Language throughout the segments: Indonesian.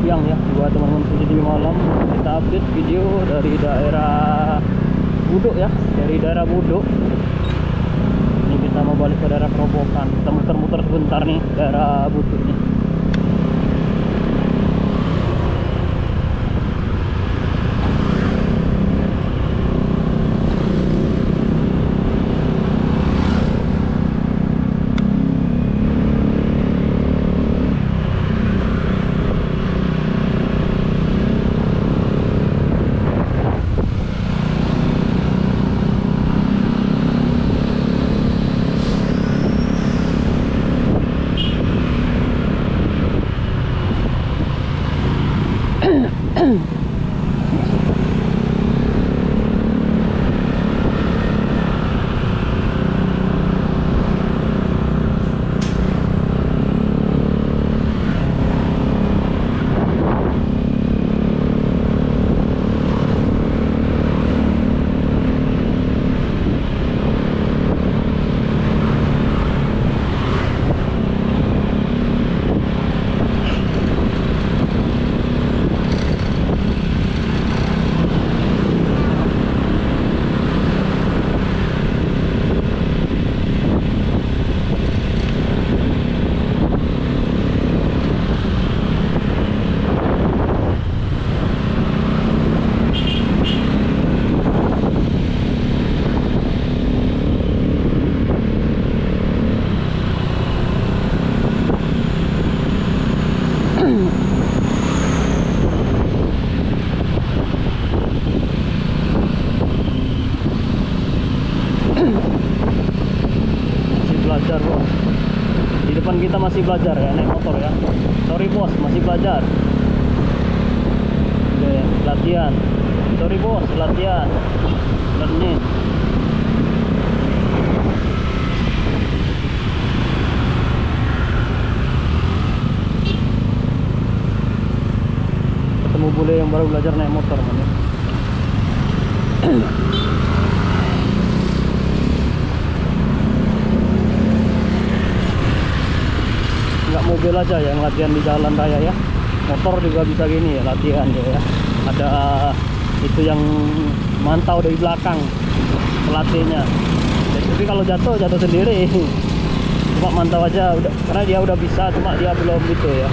siang ya buat teman-teman CCTV malam. Kita update video dari daerah Buduk ya, dari daerah Buduk. Ini kita mau balik ke daerah Kerobokan. Kita muter-muter sebentar nih daerah Buduk nih. Belajar bos, di depan kita masih belajar ya naik motor ya. Sorry bos, masih belajar. Oke, latihan. Sorry bos, latihan. Learning. Ketemu bule yang baru belajar naik motor man ya. Nggak mobil aja yang latihan di jalan raya ya, motor juga bisa gini ya latihan ya. Ada itu yang mantau dari belakang pelatihnya. Tapi kalau jatuh sendiri, cuma mantau aja udah, karena dia udah bisa, cuma dia belum gitu ya.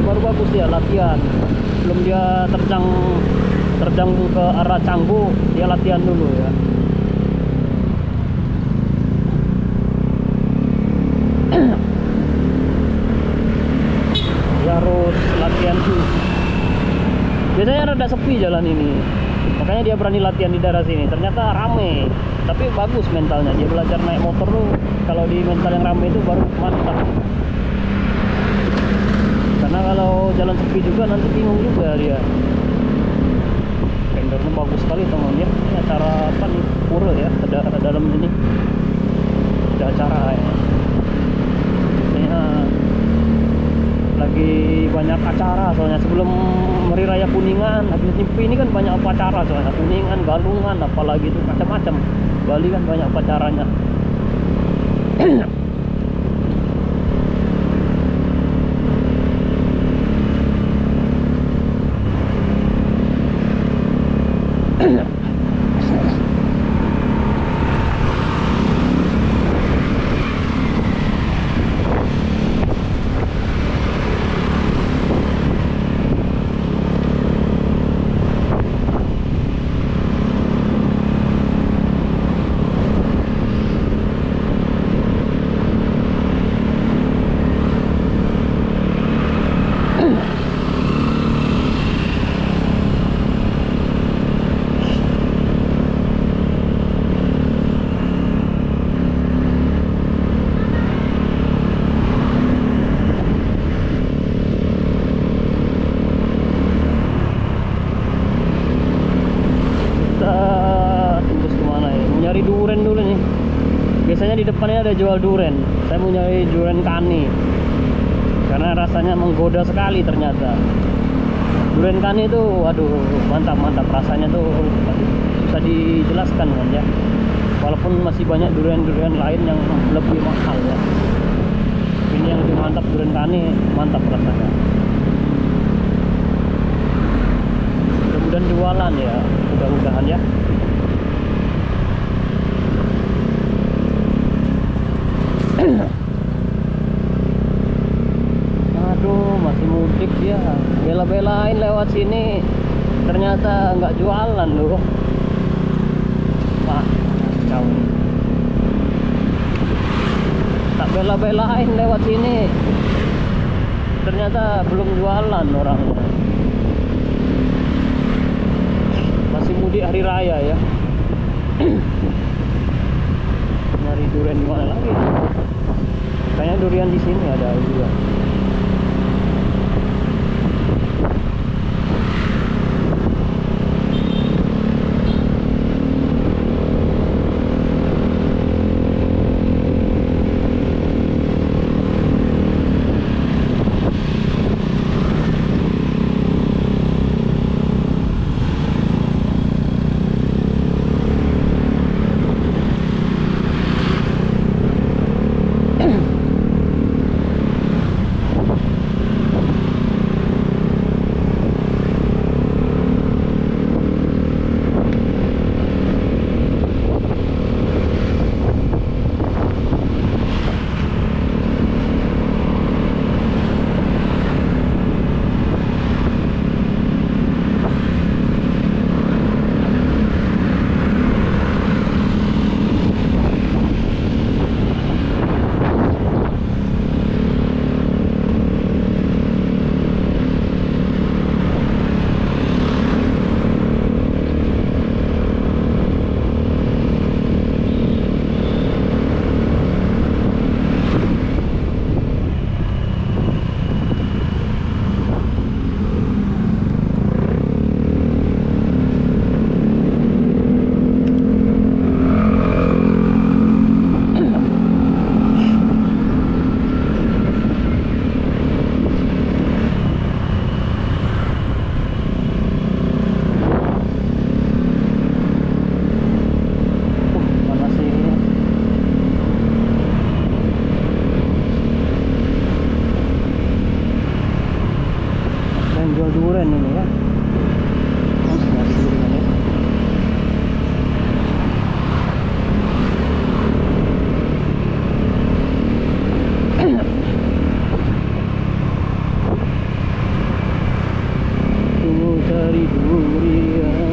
Baru bagus ya latihan, belum dia terjang ke arah Canggu, dia latihan dulu ya. Dia harus latihan tuh. Biasanya rada sepi jalan ini, makanya dia berani latihan di daerah sini. Ternyata rame, tapi bagus mentalnya. Dia belajar naik motor tuh kalau di mental yang rame itu baru mantap. Karena kalau jalan sepi juga nanti bingung juga dia. Rendernya bagus sekali teman ya. Ini acara apa nih? Pura ya, ada dalam sini. Ada acara ya. Biasanya lagi banyak acara soalnya sebelum Hari Raya Kuningan, habis Nyepi ini kan banyak upacara soalnya. Kuningan, Galungan, apalagi itu macam-macam. Bali kan banyak upacaranya. biasanya di depannya ada jual durian. Saya mau nyari durian kani karena rasanya menggoda sekali ternyata. Durian kani itu waduh mantap rasanya tuh susah dijelaskan kan ya, walaupun masih banyak durian lain yang lebih mahal ya, ini yang lebih mantap. Durian kani mantap rasanya. Mudah-mudahan jualan ya, mudah-mudahan ya. Aduh, masih mudik ya, bela-belain lewat sini, ternyata nggak jualan loh. Wah, jauh. Tak bela-belain lewat sini, ternyata belum jualan orangnya. Masih mudik hari raya ya. Nyari durian di mana lagi? Kayaknya durian di sini ada juga. Durian ini ya. Tunggu cari durian.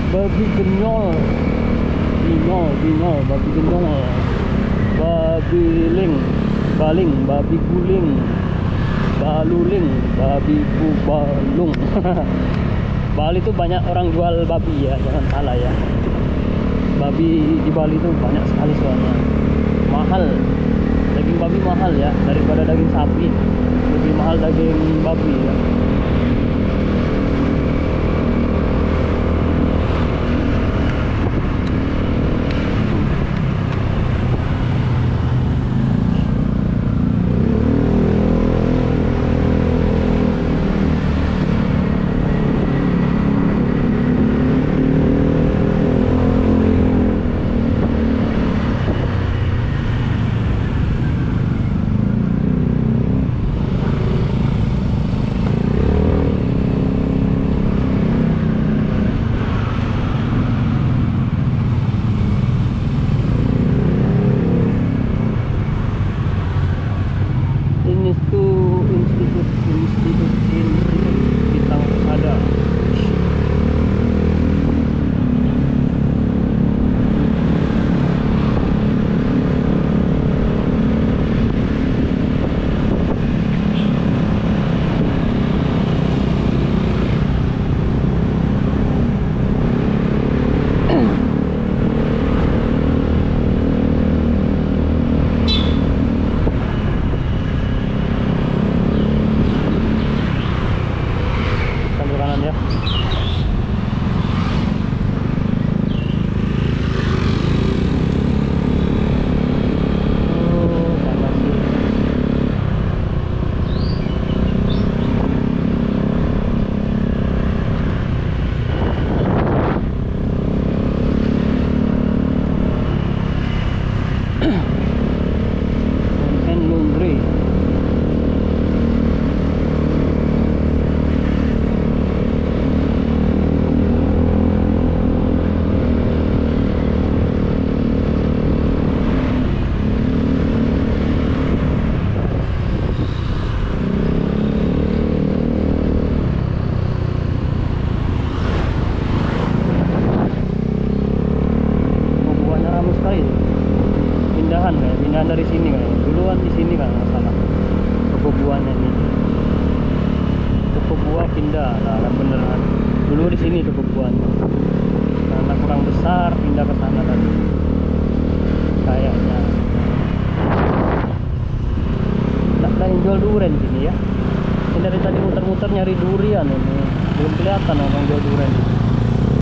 Babi genyol, bingol, babi genyol, babi ling, baling, babi guling, baluling, babi bubalung. Bali itu banyak orang jual babi ya, jangan salah ya. Babi di Bali itu banyak sekali soalnya. Mahal, daging babi mahal ya, daripada daging sapi. Lebih mahal daging babi ya. pindahan dari sini kayaknya. Duluan di sini kan nggak salah. Toko buahnya ini. Toko buah pindah, nah kan bener kan. Dulu di sini toko buahnya. Karena kurang besar pindah ke sana tadi. Kayaknya. Tak ada yang jual durian di sini ya. Ini dari tadi muter-muter nyari durian.